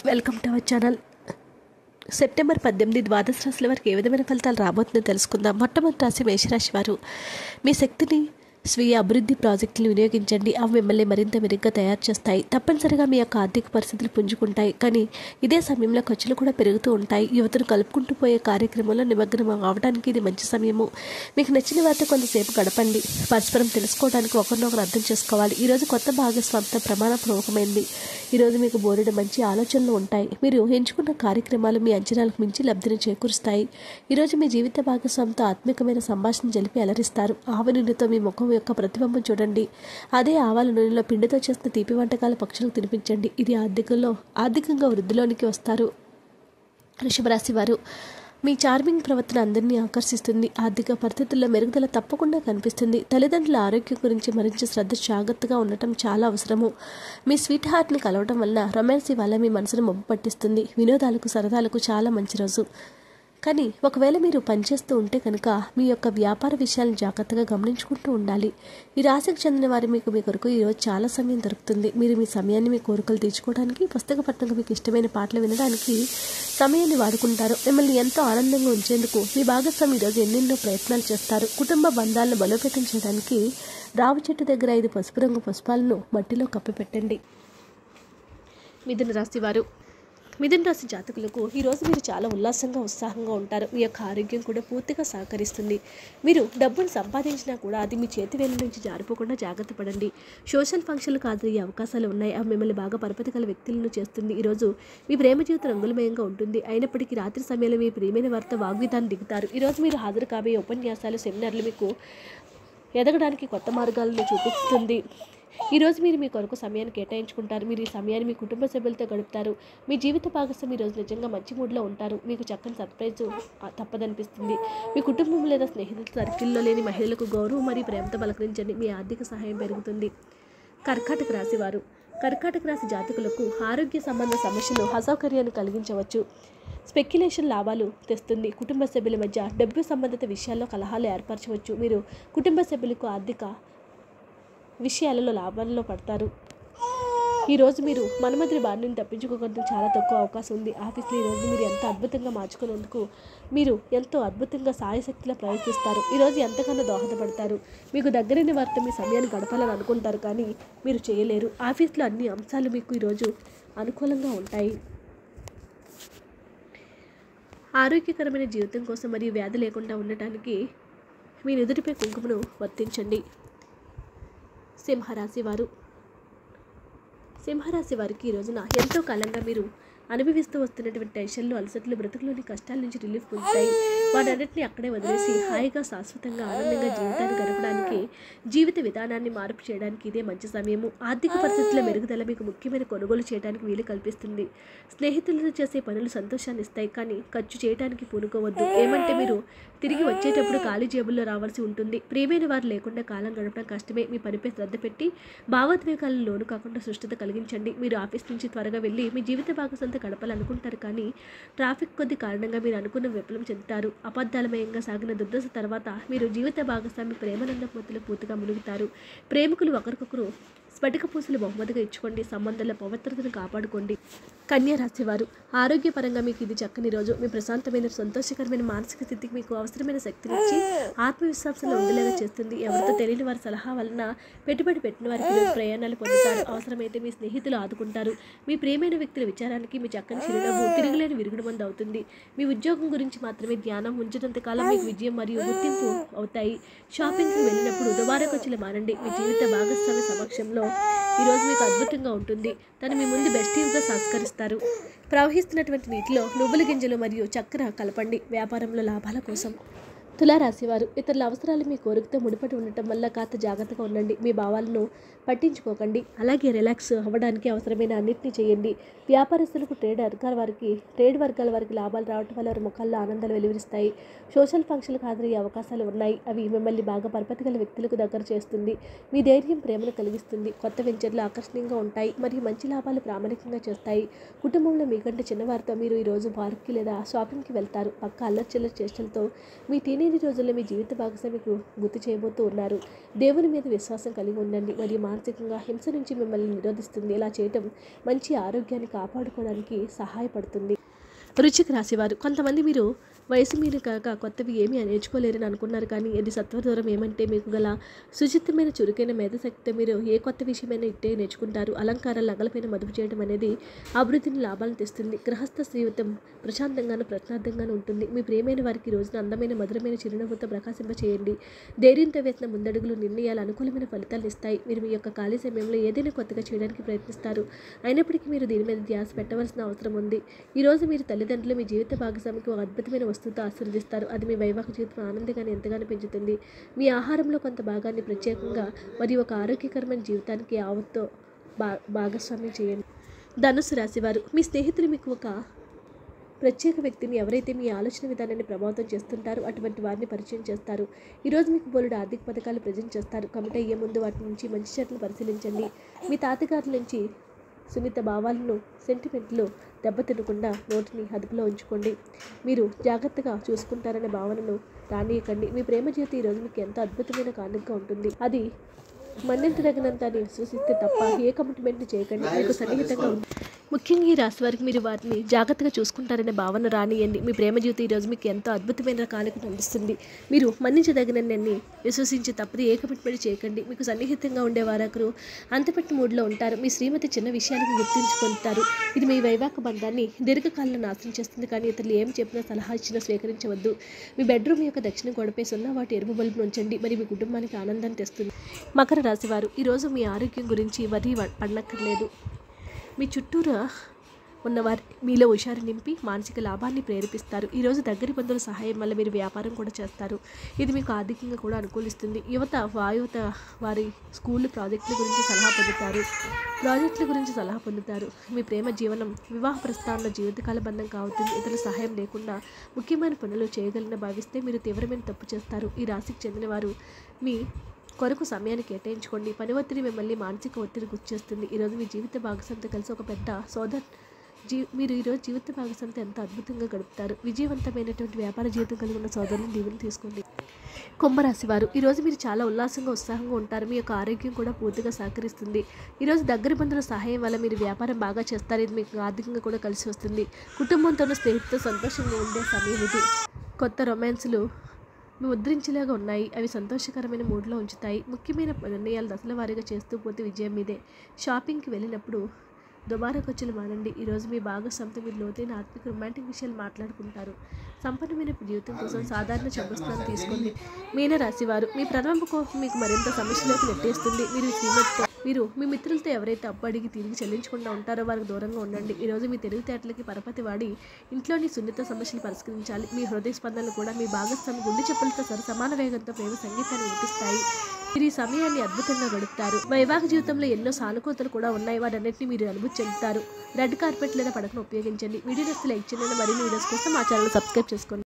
Welcome to our channel. September 18 ద్వాదశ రాశుల వారికి ఏ విధమైన ఫలితాలు రాబోతుందో తెలుసుకుందాం. మొట్టమొదటి రాశి మేషరాశి వారు. మీ శక్తిని స్వీయ అభివృద్ధి ప్రాజెక్టులు వినియోగించండి. అవి మిమ్మల్ని మరింత మెరుగ్గా తయారు చేస్తాయి. తప్పనిసరిగా మీ యొక్క ఆర్థిక పరిస్థితులు పుంజుకుంటాయి, కానీ ఇదే సమయంలో ఖర్చులు కూడా పెరుగుతూ ఉంటాయి. యువతను కలుపుకుంటూ పోయే కార్యక్రమంలో నిమగ్నం అవడానికి ఇది మంచి సమయము. మీకు నచ్చిన వారితో కొంతసేపు గడపండి. పరస్పరం తెలుసుకోవడానికి ఒకరినొకరు అర్థం చేసుకోవాలి. ఈరోజు కొత్త భాగస్వామితో ప్రమాణపూర్వకమైంది. ఈరోజు మీకు బోలెడు మంచి ఆలోచనలు ఉంటాయి. మీరు ఎంచుకున్న కార్యక్రమాలు మీ అంచనాలకు మించి లబ్ధిని చేకూరుస్తాయి. ఈరోజు మీ జీవిత భాగస్వామితో ఆత్మీయమైన సంభాషణ జరిపి అలరిస్తారు. ఆవ నూనెతో మీ ముఖం యొక్క ప్రతిబింబం చూడండి. అదే ఆవాల నూనెలో పిండితో చేసిన తీపి వంటకాల పక్షులకు తినిపించండి. ఇది ఆర్థికంగా వృద్ధిలోనికి వస్తారు. వృషభ రాశి వారు. మీ చార్మింగ్ ప్రవర్తన అందరినీ ఆకర్షిస్తుంది. ఆర్థిక పరిస్థితుల్లో మెరుగుదల తప్పకుండా కనిపిస్తుంది. తల్లిదండ్రుల ఆరోగ్యం గురించి మరింత జాగ్రత్తగా ఉండటం చాలా అవసరము. మీ స్వీట్ హార్ట్ని కలవడం వల్ల రొమాన్స్ వల్ల మీ మనసును మబ్బు పట్టిస్తుంది. వినోదాలకు సరదాలకు చాలా మంచి రోజు. కానీ ఒకవేళ మీరు పనిచేస్తూ ఉంటే కనుక మీ యొక్క వ్యాపార విషయాలను జాగ్రత్తగా గమనించుకుంటూ ఉండాలి. ఈ రాశికి చెందిన వారు మీ కొరకు ఈరోజు చాలా సమయం దొరుకుతుంది. మీరు మీ సమయాన్ని మీ కోరికలు తీర్చుకోవడానికి, పుస్తక పఠనంగా మీకు ఇష్టమైన పాటలు వినడానికి సమయాన్ని వాడుకుంటారు. మిమ్మల్ని ఎంతో ఆనందంగా ఉంచేందుకు మీ భాగస్వామి ఈరోజు ఎన్నెన్నో ప్రయత్నాలు చేస్తారు. కుటుంబ బంధాలను బలోపేతం చేయడానికి రావి చెట్టు దగ్గర 5 పసుపు రంగు పుష్పాలను మట్టిలో కప్పిపెట్టండి. మిథున రాశి వారు. మిథున రాశి జాతకులకు ఈరోజు మీరు చాలా ఉల్లాసంగా ఉత్సాహంగా ఉంటారు. మీ యొక్క ఆరోగ్యం కూడా పూర్తిగా సహకరిస్తుంది. మీరు డబ్బును సంపాదించినా కూడా అది మీ చేతి వేళ్ళ నుంచి జారిపోకుండా జాగ్రత్త పడండి. సోషల్ ఫంక్షన్లకు హాజరయ్యే అవకాశాలు ఉన్నాయి. అవి మిమ్మల్ని బాగా పరపతి గల వ్యక్తులను చేస్తుంది. ఈరోజు మీ ప్రేమ జీవితం రంగులమయంగా ఉంటుంది. అయినప్పటికీ రాత్రి సమయంలో మీ ప్రియమైన వారితో వాగ్విధాన్ని దిగుతారు. ఈరోజు మీరు హాజరు కాబోయే ఉపన్యాసాలు, సెమినార్లు మీకు ఎదగడానికి కొత్త మార్గాలను చూపిస్తుంది. ఈరోజు మీరు మీ కొరకు సమయాన్ని కేటాయించుకుంటారు. మీరు ఈ సమయాన్ని మీ కుటుంబ సభ్యులతో గడుపుతారు. మీ జీవిత భాగస్వామి ఈరోజు నిజంగా మంచి మూడ్లో ఉంటారు. మీకు చక్కని సర్ప్రైజ్ తప్పదనిపిస్తుంది. మీ కుటుంబం లేదా స్నేహితుల సర్కిల్లో లేని మహిళలకు గౌరవం మరియు ప్రేమతో పలకరించండి. మీ ఆర్థిక సహాయం పెరుగుతుంది. కర్కాటక రాశి వారు. కర్కాటక రాశి జాతకులకు ఆరోగ్య సంబంధ సమస్యలు అసౌకర్యాన్ని కలిగించవచ్చు. స్పెక్యులేషన్ లాభాలు తెస్తుంది. కుటుంబ సభ్యుల మధ్య డబ్బు సంబంధిత విషయాల్లో కలహాలు ఏర్పరచవచ్చు. మీరు కుటుంబ సభ్యులకు ఆర్థిక విషయాలలో లాభాల్లో పడతారు. ఈరోజు మీరు మన్మధుడి బారి నుండి తప్పించుకోవడానికి చాలా తక్కువ అవకాశం ఉంది. ఆఫీస్లో ఈరోజు మీరు ఎంత అద్భుతంగా మార్చుకునేందుకు మీరు ఎంతో అద్భుతంగా సాయశక్తిలో ప్రయత్నిస్తారు. ఈరోజు ఎంతగానో దోహదపడతారు. మీకు దగ్గరైన వారితో మీ సమయాన్ని గడపాలని అనుకుంటారు, కానీ మీరు చేయలేరు. ఆఫీస్లో అన్ని అంశాలు మీకు ఈరోజు అనుకూలంగా ఉంటాయి. ఆరోగ్యకరమైన జీవితం కోసం మరియు వ్యాధి లేకుండా ఉండటానికి మీ నుదుటిపై కుంకుమను వర్తించండి. సింహరాశి వారు. సింహరాశి వారికి ఈ రోజున ఎంతో కాలంగా మీరు అనుభవిస్తూ వస్తున్నటువంటి టెన్షన్లు, అలసటలు, బ్రతుకులోని కష్టాల నుంచి రిలీఫ్ పొందుతాయి. వాటన్నిటిని అక్కడే వదిలేసి హాయిగా, శాశ్వతంగా, ఆనందంగా జీవితాన్ని గడపడానికి, జీవిత విధానాన్ని మార్పు చేయడానికి ఇదే మంచి సమయము. ఆర్థిక పరిస్థితుల మెరుగుదల మీకు ముఖ్యమైన కొనుగోలు చేయడానికి వీలు కల్పిస్తుంది. స్నేహితులతో చేసే పనులు సంతోషాన్ని ఇస్తాయి, కానీ ఖర్చు చేయడానికి పూనుకోవద్దు. ఏమంటే మీరు తిరిగి వచ్చేటప్పుడు ఖాళీ జేబుల్లో రావాల్సి ఉంటుంది. ప్రియమైన వారు లేకుండా కాలం గడపడం కష్టమే. మీ పనిపై శ్రద్ధ పెట్టి భావోద్వేగాలను లోను కాకుండా సుష్టత కలిగించండి. మీరు ఆఫీస్ నుంచి త్వరగా వెళ్ళి మీ జీవిత భాగస్వామితో గడపాలనుకుంటారు, కానీ ట్రాఫిక్ కొద్ది కారణంగా మీరు అనుకున్న విఫలం చెందుతారు. అబద్ధాలమయంగా సాగిన దుర్దశ తర్వాత మీరు జీవిత భాగస్వామి ప్రేమానంద మొత్తులో పూర్తిగా మునుగుతారు. ప్రేమికులు ఒకరికొకరు స్ఫటిక పూసలు బహుమతిగా ఇచ్చుకోండి. సంబంధాల పవిత్రతను కాపాడుకోండి. కన్యా రాశి వారు. ఆరోగ్యపరంగా మీకు ఇది చక్కని రోజు. మీ ప్రశాంతమైన, సంతోషకరమైన మానసిక స్థితికి మీకు అవసరమైన శక్తినిచ్చి ఆత్మవిశ్వాసంలో ఉండేలాగా చేస్తుంది. ఎవరితో తెలియని వారి సలహా వలన పెట్టుబడి పెట్టిన వారికి ప్రయాణాలు పొందుతారు. అవసరమైతే మీ స్నేహితులు ఆదుకుంటారు. మీ ప్రియమైన వ్యక్తుల విచారానికి మీ చక్కని చిరునవ్వు తిరుగులేని విరుగుడు మంది అవుతుంది. మీ ఉద్యోగం గురించి మాత్రమే ధ్యానం ఉంచినంత కాలం మీకు విజయం మరియు గుర్తింపు అవుతాయి. షాపింగ్కి వెళ్ళినప్పుడు దుబారా ఖర్చులు మానండి. మీ జీవిత భాగస్వామి సమక్షంలో ఈరోజు మీకు అద్భుతంగా ఉంటుంది. తను మీ ముందు బెస్టీవ్గా సంస్కరిస్తారు. ప్రవహిస్తున్నటువంటి నీటిలో నువ్వుల గింజలు మరియు చక్కెర కలపండి. వ్యాపారంలో లాభాల కోసం. తులారాశివారు. ఇతరుల అవసరాలు మీ కోరికతో ముడిపడి ఉండటం వల్ల కాస్త జాగ్రత్తగా ఉండండి. మీ భావాలను పట్టించుకోకండి. అలాగే రిలాక్స్ అవ్వడానికి అవసరమైన అన్నింటినీ చేయండి. వ్యాపారస్తులకు ట్రేడ్ వర్గాల వారికి లాభాలు రావటం వల్ల వారి ముఖాల్లో ఆనందాలు వెలువరిస్తాయి. సోషల్ ఫంక్షన్లకు హాజరయ్యే అవకాశాలు ఉన్నాయి. అవి మిమ్మల్ని బాగా పరపతి గల వ్యక్తులకు దగ్గర చేస్తుంది. మీ ధైర్యం ప్రేమను కలిగిస్తుంది. కొత్త వెంచర్లు ఆకర్షణీయంగా ఉంటాయి మరియు మంచి లాభాలు ప్రామాణికంగా చేస్తాయి. కుటుంబంలో మీకంటే చిన్నవారితో మీరు ఈరోజు పార్క్కి లేదా షాపింగ్కి వెళ్తారు. పక్క అల్లర్చిల్లర చేష్టలతో మీ టీనేజ్ రాబోయే రోజుల్లో మీ జీవిత భాగస్వామికి గుర్తు చేయబోతూ ఉన్నారు. దేవుని మీద విశ్వాసం కలిగి ఉండండి మరియు మానసికంగా హింస నుంచి మిమ్మల్ని నిరోధిస్తుంది. ఇలా చేయటం మంచి ఆరోగ్యాన్ని కాపాడుకోవడానికి సహాయపడుతుంది. వృశ్చిక రాశివారు, కొంతమంది మీరు వయసు మీరు కాక కొత్తవి ఏమీ నేర్చుకోలేరని అనుకున్నారు. కానీ ఇది సత్వదూరం ఏమంటే మీకు గల సుచిత్తమైన చురుకైన మేధశక్తితో మీరు ఏ కొత్త విషయమైనా ఇట్టే నేర్చుకుంటారు. అలంకారాలు నగలపైన మదుపు చేయడం అనేది అభివృద్ధిని లాభాలను తెస్తుంది. గృహస్థ జీవితం ప్రశాంతంగాను ప్రశాంతంగాను ఉంటుంది. మీ ప్రియమైన వారికి రోజున అందమైన మధురమైన చిరునవ్వుతో ప్రకాశింపచేయండి. ధైర్యంతో వేసిన ముందడుగులు నిర్ణయాలు అనుకూలమైన ఫలితాలు ఇస్తాయి. మీరు మీ యొక్క ఖాళీ సమయంలో ఏదైనా కొత్తగా చేయడానికి ప్రయత్నిస్తారు. అయినప్పటికీ మీరు దీని మీద ధ్యాస పెట్టవలసిన అవసరం ఉంది. ఈరోజు మీరు తల్లిదండ్రులు మీ జీవిత భాగస్వామికి ఒక అద్భుతమైన వస్తువుతో ఆశీర్వదిస్తారు. అది మీ వైవాహిక జీవితం ఆనందంగానే ఎంతగానో పెంచుతుంది. మీ ఆహారంలో కొంత భాగాన్ని ప్రత్యేకంగా మరియు ఒక ఆరోగ్యకరమైన జీవితానికి ఆవతో భాగస్వామ్యం చేయండి. ధనుస్సు రాశివారు, మీ స్నేహితులు మీకు ఒక ప్రత్యేక వ్యక్తిని ఎవరైతే మీ ఆలోచన విధానాన్ని ప్రభావితం చేస్తుంటారో అటువంటి వారిని పరిచయం చేస్తారు. ఈరోజు మీకు బోలెడు ఆర్థిక పథకాలు ప్రజెంట్ చేస్తారు. కమిట్ అయ్యే ముందు వాటి నుంచి మంచి చెడ్డలు పరిశీలించండి. మీ తాతగారి నుంచి సున్నిత భావాలను సెంటిమెంట్లు దెబ్బతినకుండా నోటిని అదుపులో ఉంచుకోండి. మీరు జాగ్రత్తగా చూసుకుంటారనే భావనను రానియకండి. మీ ప్రేమ జీవితం ఈరోజు మీకు ఎంతో అద్భుతమైన కానుకగా ఉంటుంది. అది మన్నించదగినంత అని విశ్వసిస్తే తప్ప ఏ కమిట్మెంట్ని చేయకండి. మీకు సన్నిహితంగా ఉంది. ముఖ్యంగా ఈ రాశి వారికి మీరు వాటిని జాగ్రత్తగా చూసుకుంటారనే భావన రానియండి. మీ ప్రేమ జీవితం ఈరోజు మీకు ఎంతో అద్భుతమైన కానుకను అందిస్తుంది. మీరు మన్నించదగినన్ని విశ్వసించి తప్పది ఏ కమిట్మెంట్ చేయకండి. మీకు సన్నిహితంగా ఉండే వారొకరు అంతపెట్టి మూడ్లో ఉంటారు. మీ శ్రీమతి చిన్న విషయానికి గుర్తించుకుంటారు. ఇది మీ వైవాహిక బంధాన్ని దీర్ఘకాలంలో నాశనం చేస్తుంది. కానీ ఇతరులు ఏం చెప్పినా సలహా ఇచ్చినా స్వీకరించవద్దు. మీ బెడ్రూమ్ యొక్క దక్షిణ గోడపై వాటి ఎరుపు బల్బును ఉంచండి. మరి మీ కుటుంబానికి ఆనందాన్ని తెస్తుంది. మకర రాశివారు, ఈరోజు మీ ఆరోగ్యం గురించి పడనక్కర్లేదు. మీ చుట్టూరా ఉన్నవారి మీలో హుషారు నింపి మానసిక లాభాన్ని ప్రేరేపిస్తారు. ఈరోజు దగ్గరి బంధువుల సహాయం వల్ల మీరు వ్యాపారం కూడా చేస్తారు. ఇది మీకు ఆర్థికంగా కూడా అనుకూలిస్తుంది. యువత వారి స్కూల్ ప్రాజెక్టుల గురించి సలహా పొందుతారు. మీ ప్రేమ జీవనం వివాహ ప్రస్థానంలో జీవితకాల బంధం కావుతుంది. ఇతరుల సహాయం లేకుండా ముఖ్యమైన పనులు చేయగలని భావిస్తే మీరు తీవ్రమైన తప్పు చేస్తారు. ఈ రాశికి చెందిన వారు మీ కొరకు సమయాన్ని కేటాయించుకోండి. పని ఒత్తిడి మిమ్మల్ని మానసిక ఒత్తిడి గుర్తిస్తుంది. ఈరోజు మీ జీవిత భాగస్వామితో కలిసి ఒక పెద్ద మీరు ఈరోజు జీవిత భాగస్వామితో ఎంతో అద్భుతంగా గడుపుతారు. విజయవంతమైనటువంటి వ్యాపార జీవితం కలిగి ఉన్న సోదరులను దీవెన తీసుకోండి. కుంభరాశివారు, ఈరోజు మీరు చాలా ఉత్సాహంగా ఉంటారు. మీ యొక్క ఆరోగ్యం కూడా పూర్తిగా సహకరిస్తుంది. ఈరోజు దగ్గరి బంధువుల సహాయం వల్ల మీరు వ్యాపారం బాగా చేస్తారు. ఇది మీకు ఆర్థికంగా కూడా కలిసి వస్తుంది. కుటుంబంతోనూ స్నేహితులతో సంతోషంగా ఉండే సమయం ఇది. కొత్త రొమాన్స్లు ముద్రించేలాగా ఉన్నాయి. అవి సంతోషకరమైన మూడ్లో ఉంచుతాయి. ముఖ్యమైన నిర్ణయాలు దశల వారీగా చేస్తూ పోతే విజయం మీదే. షాపింగ్కి వెళ్ళినప్పుడు దుబారా ఖర్చులు మానండి. ఈరోజు మీ భాగస్వామితో మీరు లోతైన ఆత్మిక రొమాంటిక్ విషయాలు మాట్లాడుకుంటారు. సంపన్నమైన జీవితం కోసం సాధారణ చంపస్థానం తీసుకోండి. మీన రాశివారు, మీ ప్రణాళిక మీకు మరింత సమస్యలోకి నెట్టేస్తుంది. మీరు మీ మిత్రులతో ఎవరైతే అప్పు అడిగి తిరిగి చెల్లించకుండా ఉంటారో వారికి దూరంగా ఉండండి. ఈరోజు మీ తెలివితేటలకి పరపతి వాడి ఇంట్లోని సున్నిత సమస్యలు పరిష్కరించాలి. మీ హృదయ స్పందనలు కూడా మీ భాగస్వామి గుండె చెప్పులతో సమాన వేగంతో ప్రేమ సంగీతాన్ని వినిపిస్తాయి. మీరు ఈ సమయాన్ని అద్భుతంగా గడుపుతారు. వైవాహిక జీవితంలో ఎన్నో సానుకూలతలు కూడా ఉన్నాయి. వాటన్నిటిని మీరు అనుభూతి చెందుతారు. రెడ్ కార్పెట్ లేదా పడకను ఉపయోగించండి. వీడియో నచ్చితే లైక్ చేయండి. మరిన్ని వీడియోస్ కోసం మా ఛానల్ సబ్స్క్రైబ్ చేసుకోండి.